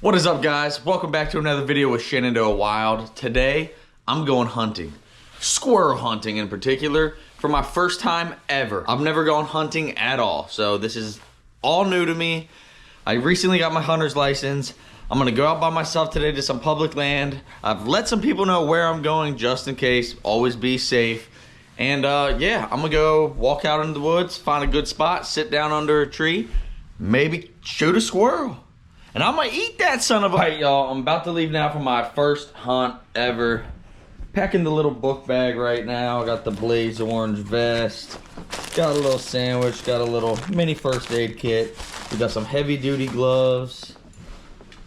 What is up, guys? Welcome back to another video with Shenandoah Wild. Today, I'm going hunting. Squirrel hunting in particular, for my first time ever. I've never gone hunting at all, so this is all new to me. I recently got my hunter's license. I'm gonna go out by myself today to some public land. I've let some people know where I'm going just in case. Always be safe. And yeah, I'm gonna go walk out into the woods, find a good spot, sit down under a tree, maybe shoot a squirrel. And I'm gonna eat that son of a... Alright, y'all, I'm about to leave now for my first hunt ever. Packing the little book bag right now. Got the blaze orange vest. Got a little sandwich. Got a little mini first aid kit. We got some heavy duty gloves.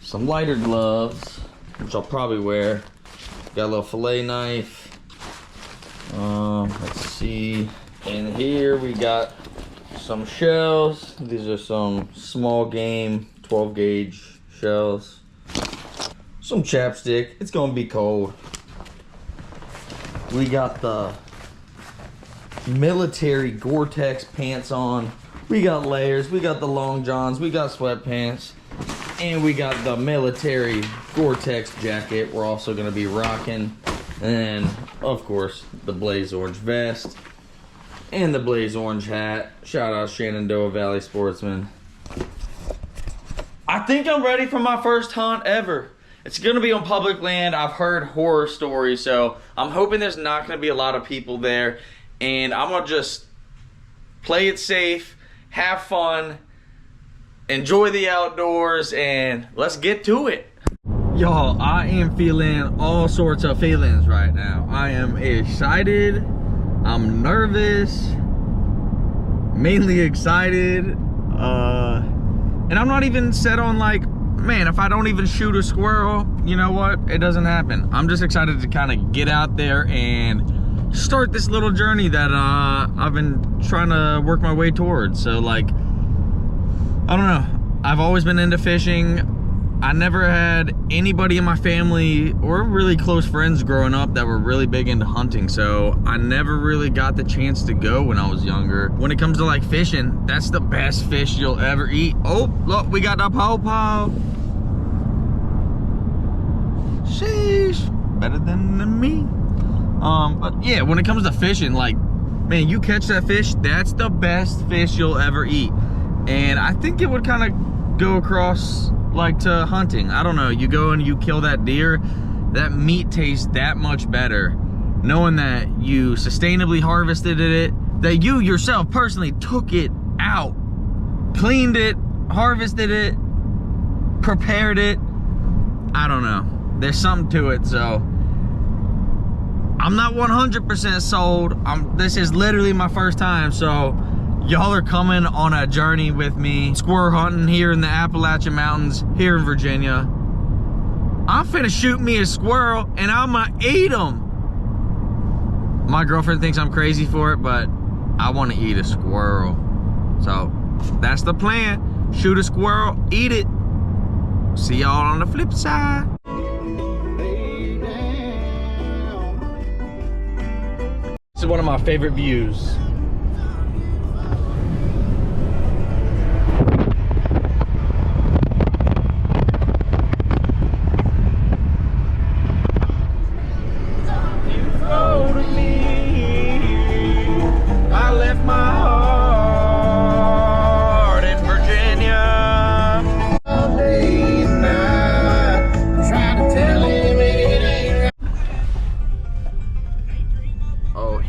Some lighter gloves, which I'll probably wear. Got a little fillet knife. Let's see. In here we got some shells. These are some small game 12 gauge shells. Some chapstick. It's gonna be cold. We got the military Gore-Tex pants on. We got layers. We got the long johns. We got sweatpants. And we got the military Gore-Tex jacket we're also gonna be rocking. And of course, the blaze orange vest and the blaze orange hat. Shout out Shenandoah Valley Sportsman. I think I'm ready for my first hunt ever. It's gonna be on public land. I've heard horror stories, so I'm hoping there's not gonna be a lot of people there. And I'm gonna just play it safe, have fun, enjoy the outdoors, and let's get to it. Y'all, I am feeling all sorts of feelings right now. I am excited, I'm nervous, mainly excited, and I'm not even set on like, man, if I don't even shoot a squirrel, you know what? It doesn't happen. I'm just excited to kind of get out there and start this little journey that I've been trying to work my way towards. So like, I don't know. I've always been into fishing. I never had anybody in my family or really close friends growing up that were really big into hunting, so I never really got the chance to go when I was younger. When it comes to like fishing, that's the best fish you'll ever eat. Oh, look, we got the pawpaw. Sheesh, better than me. But yeah, when it comes to fishing, like, man, you catch that fish, that's the best fish you'll ever eat. And I think it would kind of go across like to hunting. I don't know, you go and you kill that deer, that meat tastes that much better knowing that you sustainably harvested it, that you yourself personally took it out, cleaned it, harvested it, prepared it. I don't know, there's something to it. So I'm not 100% sold. This is literally my first time, so y'all are coming on a journey with me, squirrel hunting here in the Appalachian Mountains, here in Virginia. I'm finna shoot me a squirrel and I'm gonna eat them. My girlfriend thinks I'm crazy for it, but I wanna eat a squirrel. So that's the plan. Shoot a squirrel, eat it. See y'all on the flip side. This is one of my favorite views.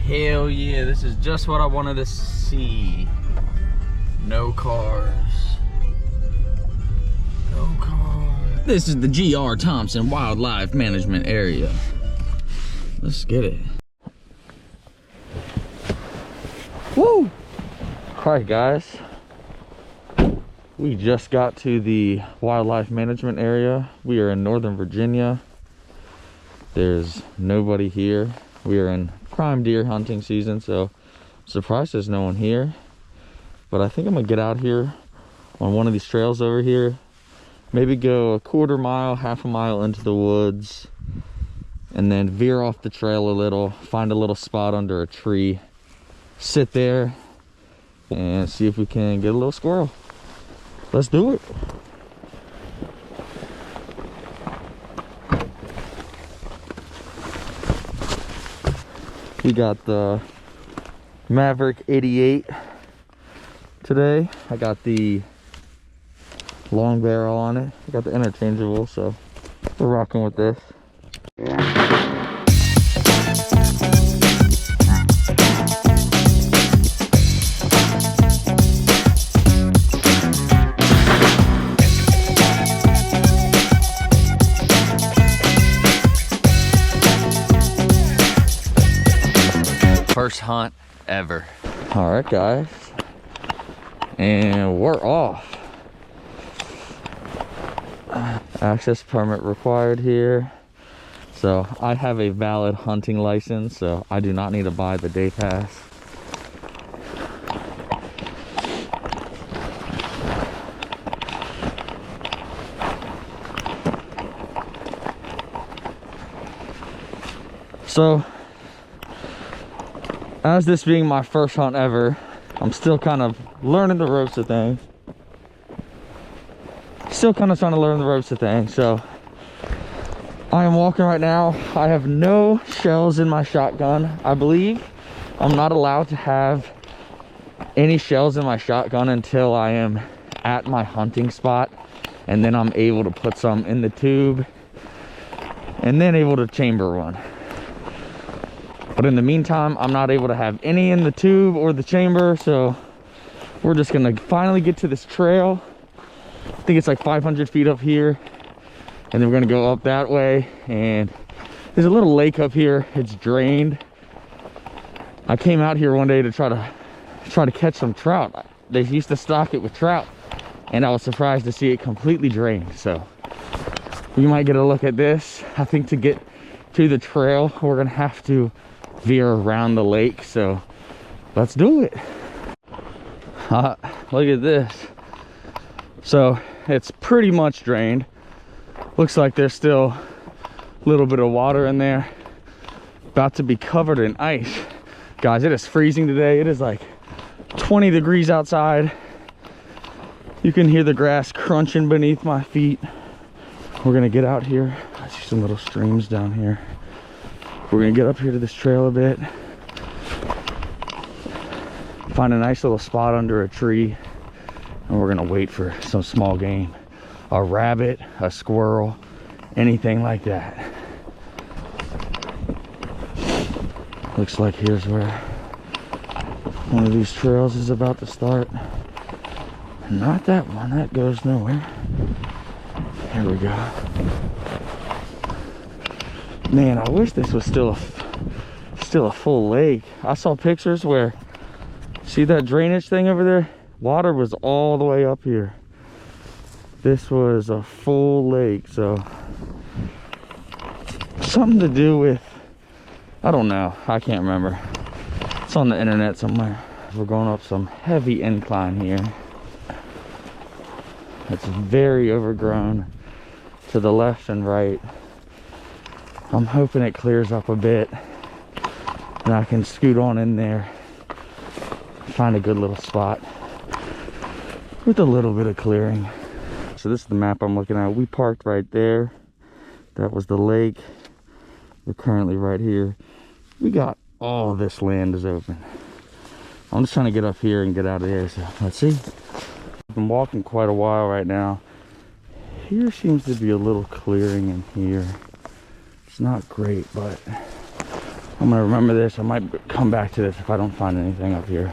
Hell yeah, this is just what I wanted to see. No cars. No cars. This is the GR Thompson Wildlife Management Area. Let's get it. Woo! Alright guys, we just got to the Wildlife Management Area. We are in Northern Virginia. There's nobody here. We are in prime deer hunting season, so surprised there's no one here. But I think I'm gonna get out here on one of these trails over here, maybe go a quarter mile, half a mile into the woods, and then veer off the trail a little, find a little spot under a tree, sit there and see if we can get a little squirrel. Let's do it. We got the Maverick 88 today. I got the long barrel on it. I got the interchangeable, so we're rocking with this. First hunt ever. All right, guys, and we're off. Access permit required here. So I have a valid hunting license, so I do not need to buy the day pass. So as this being my first hunt ever, I'm still kind of learning the ropes of things. Still kind of trying to learn the ropes of things. So I am walking right now. I have no shells in my shotgun. I believe I'm not allowed to have any shells in my shotgun until I am at my hunting spot, and then I'm able to put some in the tube and then able to chamber one. But in the meantime, I'm not able to have any in the tube or the chamber, so we're just gonna finally get to this trail. I think it's like 500 feet up here, and then we're gonna go up that way, and there's a little lake up here. It's drained. I came out here one day to try to catch some trout. They used to stock it with trout, and I was surprised to see it completely drained. So we might get a look at this. I think to get to the trail, we're gonna have to veer around the lake, so let's do it. Look at this. So it's pretty much drained. Looks like there's still a little bit of water in there. About to be covered in ice. Guys, it is freezing today. It is like 20 degrees outside. You can hear the grass crunching beneath my feet. We're gonna get out here. I see some little streams down here. We're gonna get up here to this trail a bit, find a nice little spot under a tree, and we're gonna wait for some small game, a rabbit, a squirrel, anything like that. Looks like here's where one of these trails is about to start. Not that one, that goes nowhere. Here we go. Man, I wish this was still a full lake. I saw pictures where, see that drainage thing over there? Water was all the way up here. This was a full lake, so something to do with, I don't know, I can't remember. It's on the internet somewhere. We're going up some heavy incline here. It's very overgrown to the left and right. I'm hoping it clears up a bit and I can scoot on in there, find a good little spot with a little bit of clearing. So this is the map I'm looking at. We parked right there. That was the lake. We're currently right here. We got all this land is open. I'm just trying to get up here and get out of there. So let's see. I've been walking quite a while right now. Here seems to be a little clearing in here. It's not great, but I'm gonna remember this. I might come back to this if I don't find anything up here.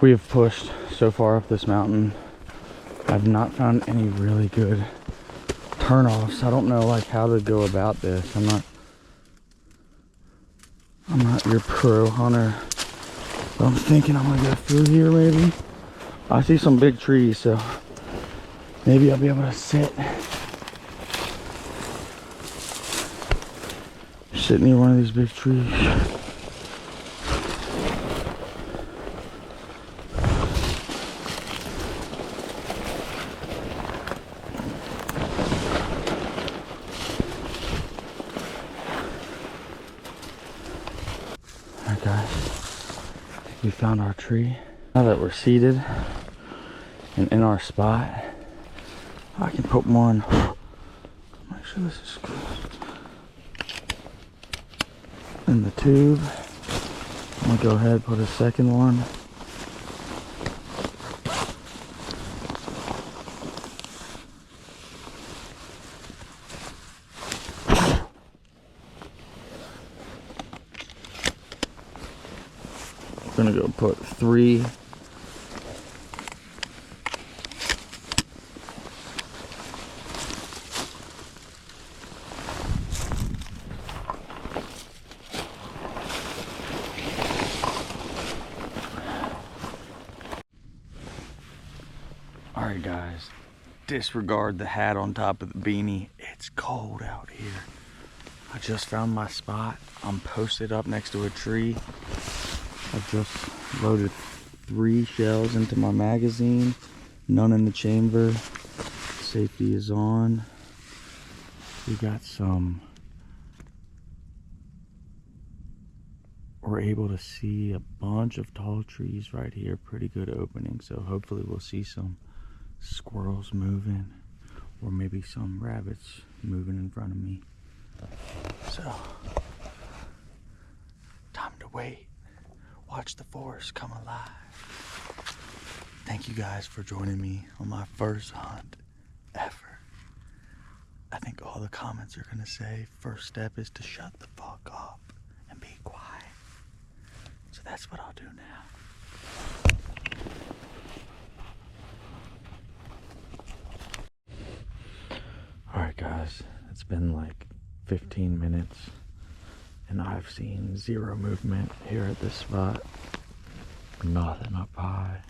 We have pushed so far up this mountain. I've not found any really good turnoffs. I don't know like how to go about this. I'm not your pro hunter. But I'm thinking I'm gonna go through here maybe. I see some big trees, so maybe I'll be able to sit near one of these big trees. Alright guys, I think we found our tree. Now that we're seated and in our spot, I can put one. Make sure this is good. In the tube. I'm gonna go ahead and put a second one. I'm gonna go put 3. Alright guys, disregard the hat on top of the beanie. It's cold out here. I just found my spot. I'm posted up next to a tree. I've just loaded 3 shells into my magazine. None in the chamber. Safety is on. We got some. We're able to see a bunch of tall trees right here. Pretty good opening. So hopefully we'll see some squirrels moving, or maybe some rabbits moving in front of me. So, time to wait. Watch the forest come alive. Thank you guys for joining me on my first hunt ever. I think all the comments are gonna say first step is to shut the fuck up and be quiet. So that's what I'll do now. Alright guys, it's been like 15 minutes and I've seen 0 movement here at this spot. Nothing up high,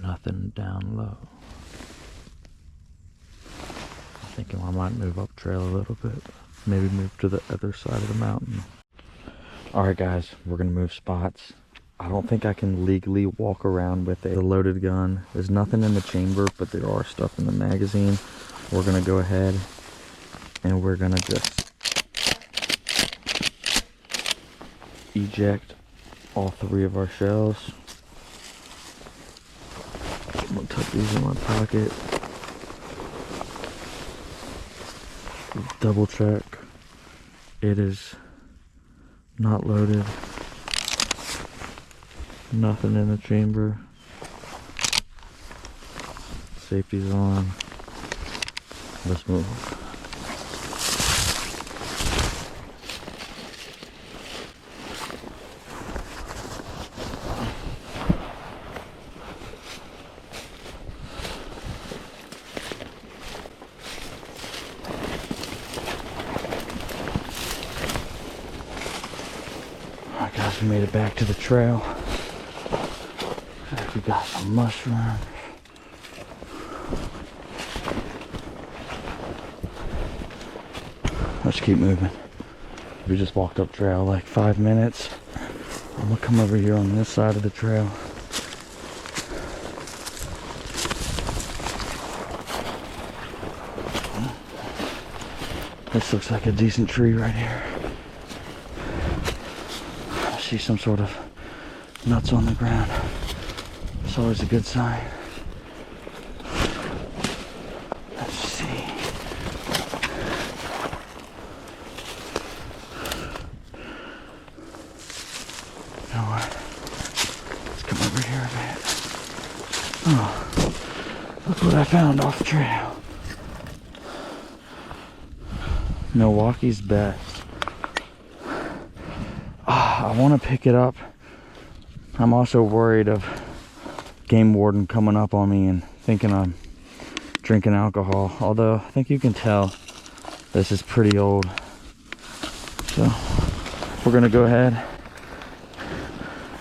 nothing down low. I'm thinking I might move up trail a little bit, maybe move to the other side of the mountain. Alright guys, we're gonna move spots. I don't think I can legally walk around with a loaded gun. There's nothing in the chamber, but there are stuff in the magazine. We're gonna go ahead and we're gonna just eject all 3 of our shells. I'm gonna tuck these in my pocket. Double check. It is not loaded. Nothing in the chamber. Safety's on. Let's move. Alright guys, we made it back to the trail. We got some mushrooms. Let's keep moving. We just walked up trail like 5 minutes. I'm gonna come over here on this side of the trail. This looks like a decent tree right here. I see some sort of nuts on the ground. It's always a good sign. Let's see. You know what? Let's come over here a bit. Oh, look what I found off the trail. Milwaukee's best. I want to pick it up. I'm also worried of game warden coming up on me and thinking I'm drinking alcohol. Although I think you can tell this is pretty old. So we're gonna go ahead,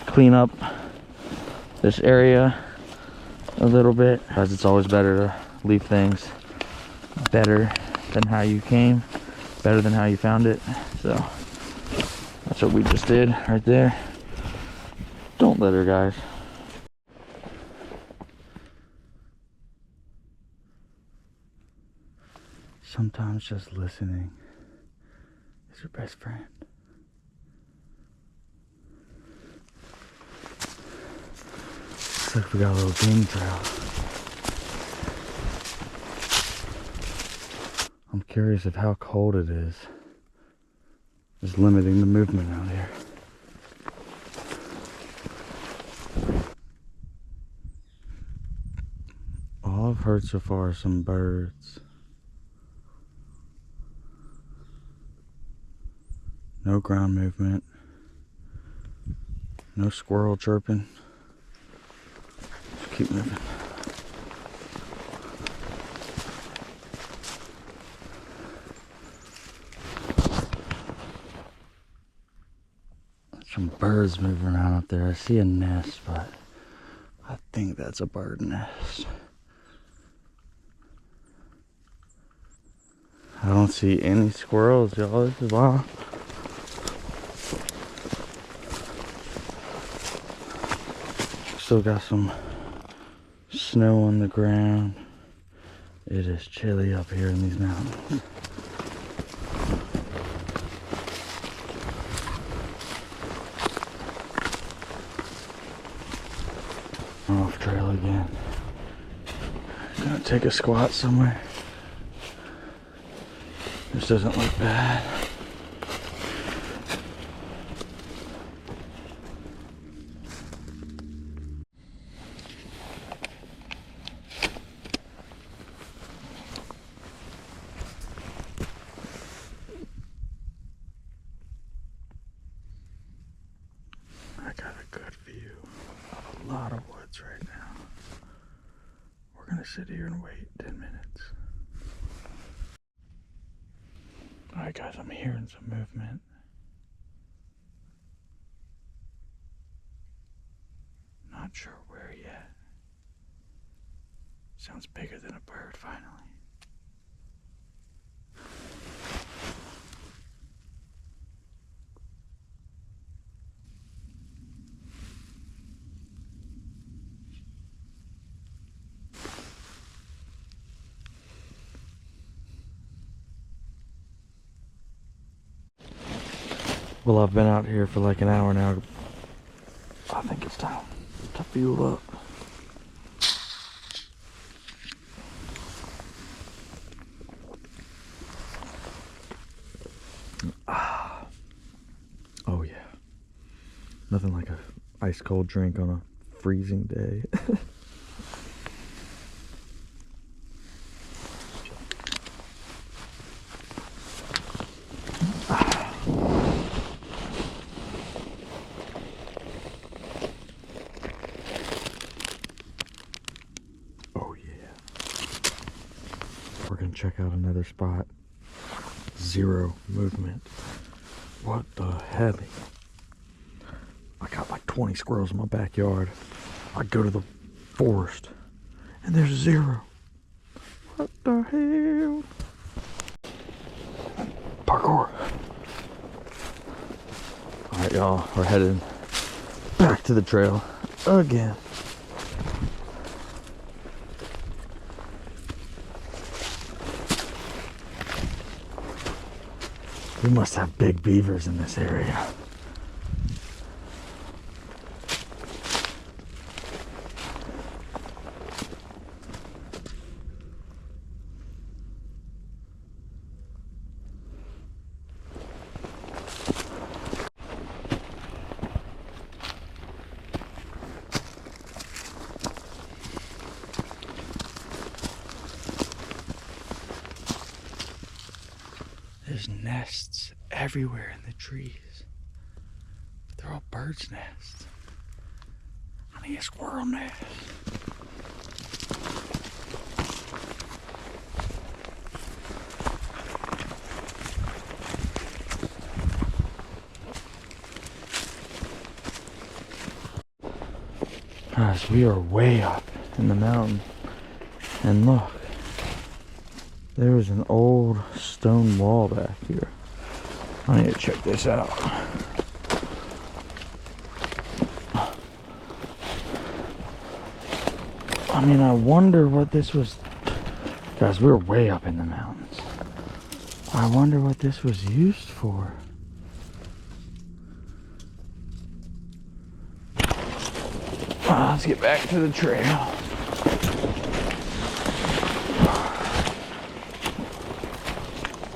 clean up this area a little bit, as it's always better to leave things better than how you came, better than how you found it. So that's what we just did right there. Don't litter, guys. Sometimes just listening is your best friend. Looks like we got a little game trail. I'm curious of how cold it is. It's limiting the movement out here. All I've heard so far are some birds. No ground movement. No squirrel chirping. Just keep moving. Some birds moving around up there. I see a nest, but I think that's a bird nest. I don't see any squirrels, y'all. This is wild. Still got some snow on the ground. It is chilly up here in these mountains. Off trail again. Gonna take a squat somewhere. This doesn't look bad. I got a good view of a lot of woods right now. We're gonna sit here and wait 10 minutes. Alright guys, I'm hearing some movement. Not sure where yet. Sounds bigger than a bird finally. Well, I've been out here for like an hour now. I think it's time to fuel up. Oh yeah. Nothing like a ice cold drink on a freezing day. We're gonna check out another spot. Zero movement. What the heck? I got like 20 squirrels in my backyard. I go to the forest and there's zero. What the hell? Parkour. Alright y'all, we're headed back to the trail again. We must have big beavers in this area. There's nests everywhere in the trees. They're all birds' nests. I mean, a squirrel nest. Guys, we are way up in the mountain. And look. There's an old stone wall back here. I need to check this out. I mean, I wonder what this was. Guys, we're way up in the mountains. I wonder what this was used for. Let's get back to the trail.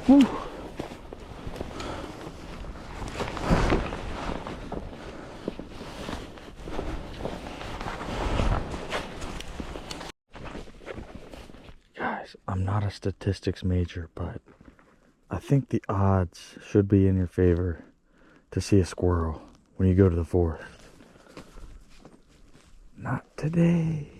Whew. Guys, I'm not a statistics major, but I think the odds should be in your favor to see a squirrel when you go to the forest. Not today.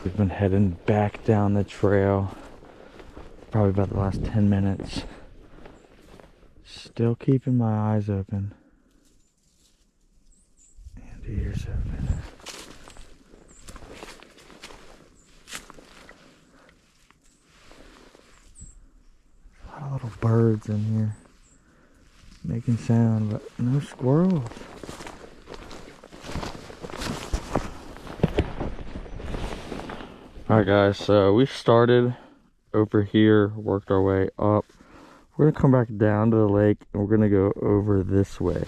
We've been heading back down the trail probably about the last 10 minutes. Still keeping my eyes open and ears open. A lot of little birds in here making sound, but no squirrels. Alright guys, so we started over here, worked our way up. We're gonna come back down to the lake and we're gonna go over this way.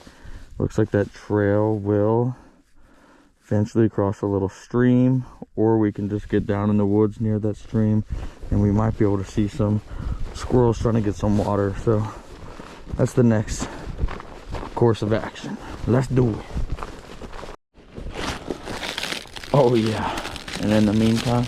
Looks like that trail will eventually cross a little stream, or we can just get down in the woods near that stream and we might be able to see some squirrels trying to get some water. So that's the next course of action. Let's do it. Oh yeah, and in the meantime,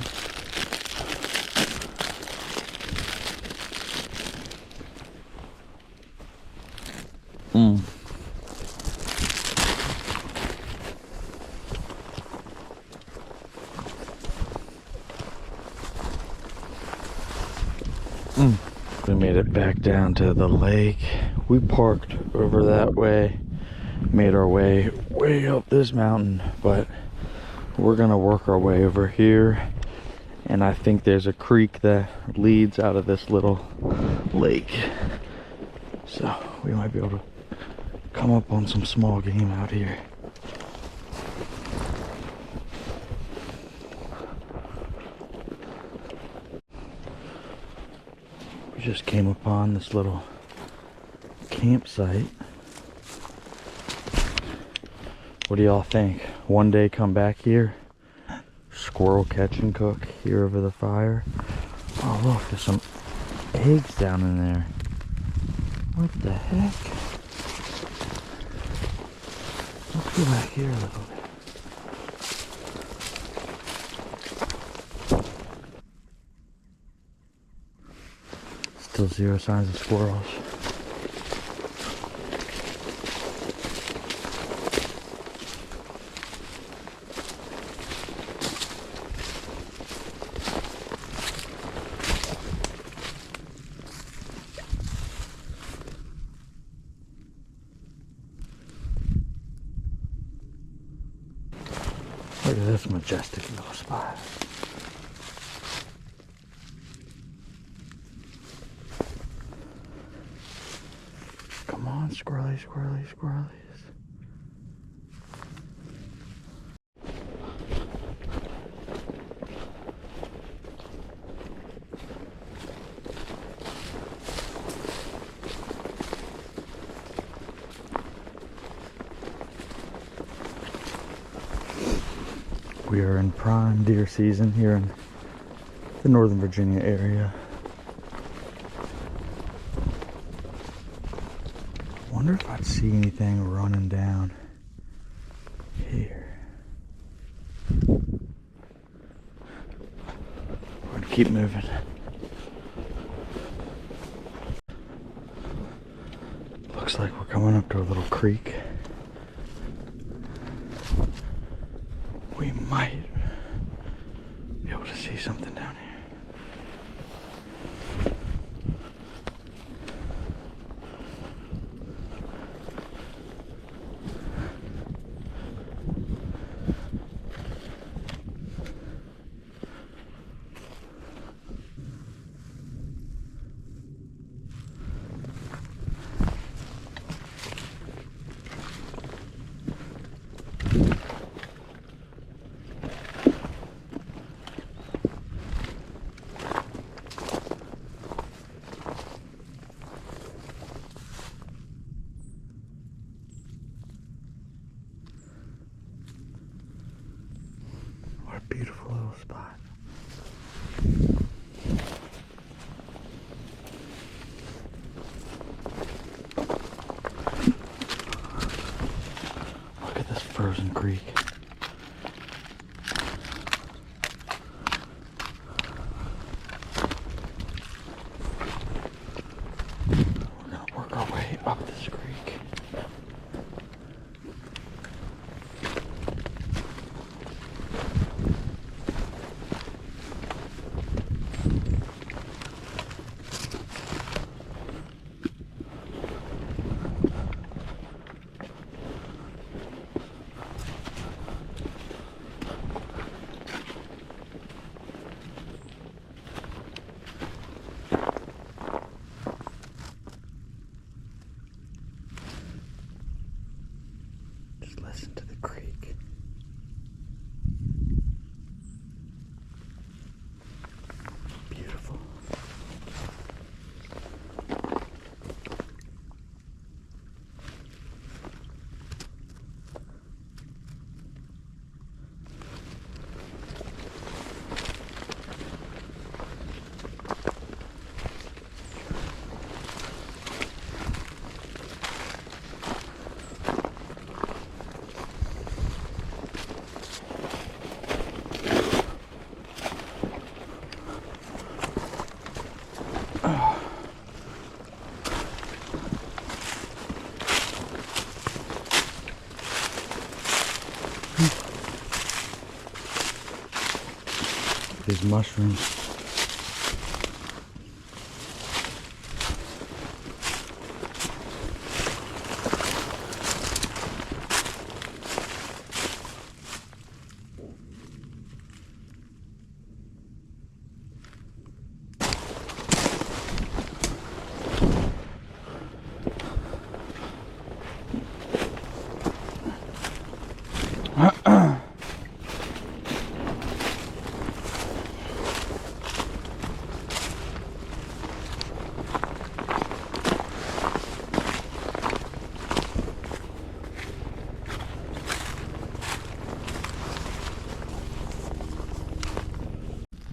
we made it back down to the lake. We parked over that way, made our way up this mountain, but we're gonna work our way over here, and I think there's a creek that leads out of this little lake, so we might be able to come up on some small game out here. We just came upon this little campsite. What do y'all think? One day come back here, squirrel catch and cook here over the fire. Oh look, there's some eggs down in there. What the heck? Let's go back here a little bit. Still zero signs of squirrels. Look at this majestic little spot. Come on, squirrely, squirrely, squirrelies. We are in prime deer season here in the Northern Virginia area. Wonder if I'd see anything running down here. We're gonna keep moving. Looks like we're coming up to a little creek. We might be able to see something down here. Beautiful little spot. Look at this frozen creek. We're gonna work our way up this creek. Just listen to the creek. Beautiful. These mushrooms.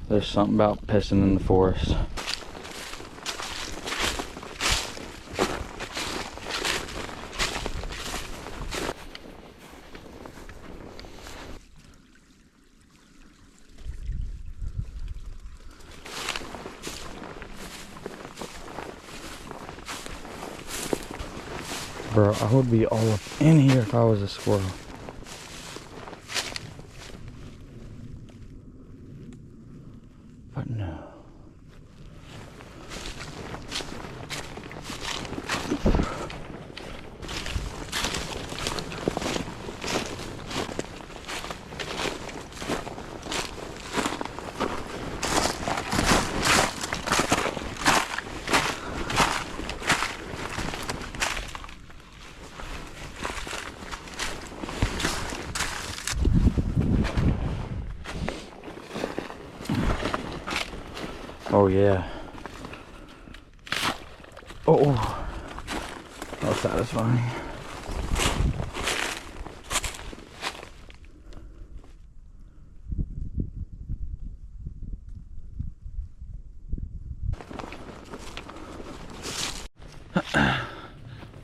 There's something about pissing in the forest. Bro, I would be all up in here if I was a squirrel. But no. Oh yeah. Oh, that was satisfying.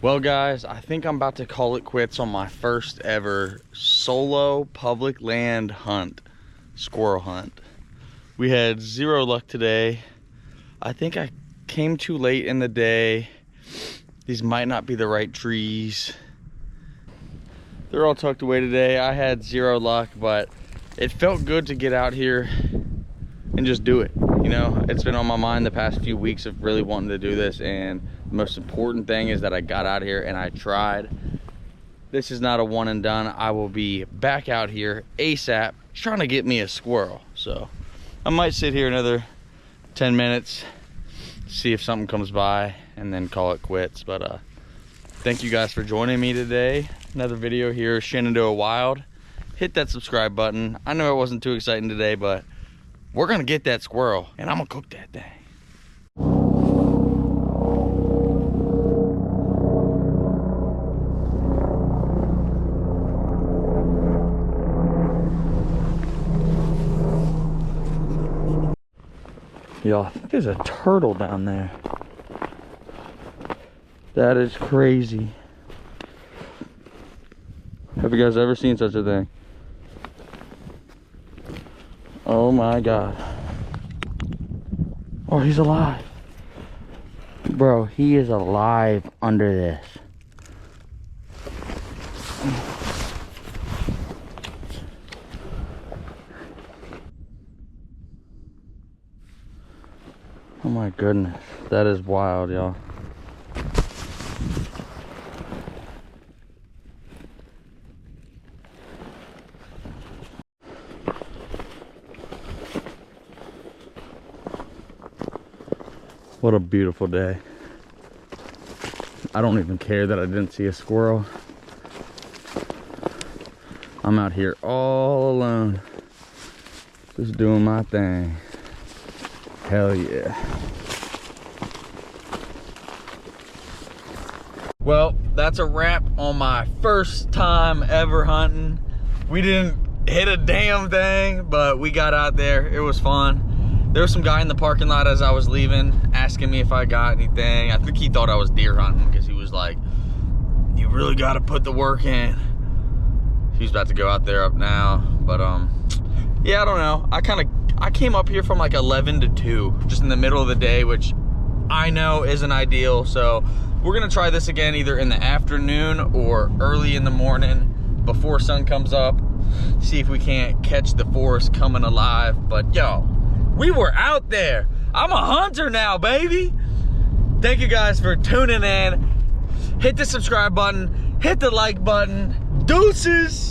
Well guys, I think I'm about to call it quits on my first ever solo public land hunt, squirrel hunt. We had zero luck today. I think I came too late in the day. These might not be the right trees. They're all tucked away today. I had zero luck, but it felt good to get out here and just do it. You know, it's been on my mind the past few weeks of really wanting to do this, and the most important thing is that I got out here and I tried. This is not a one and done. I will be back out here ASAP trying to get me a squirrel. So I might sit here another 10 minutes, see if something comes by, and then call it quits. But thank you guys for joining me today. Another video here, Shenandoah Wild. Hit that subscribe button. I know it wasn't too exciting today, but we're gonna get that squirrel and I'm gonna cook that thing. y'all. I think there's a turtle down there. That is crazy. Have you guys ever seen such a thing? Oh my God. Oh, he's alive. Bro, he is alive under this. Oh my goodness. That is wild, y'all. What a beautiful day. I don't even care that I didn't see a squirrel. I'm out here all alone, just doing my thing. Hell yeah. Well, that's a wrap on my first time ever hunting. We didn't hit a damn thing, but we got out there. It was fun. There was some guy in the parking lot as I was leaving asking me if I got anything. I think he thought I was deer hunting because he was like, you really got to put the work in. He's about to go out there up now. But yeah, I don't know. I came up here from like 11 to 2, just in the middle of the day, which I know isn't ideal. So we're gonna try this again either in the afternoon or early in the morning before sun comes up. See if we can't catch the forest coming alive. But yo, we were out there. I'm a hunter now, baby. Thank you guys for tuning in. Hit the subscribe button, hit the like button. Deuces.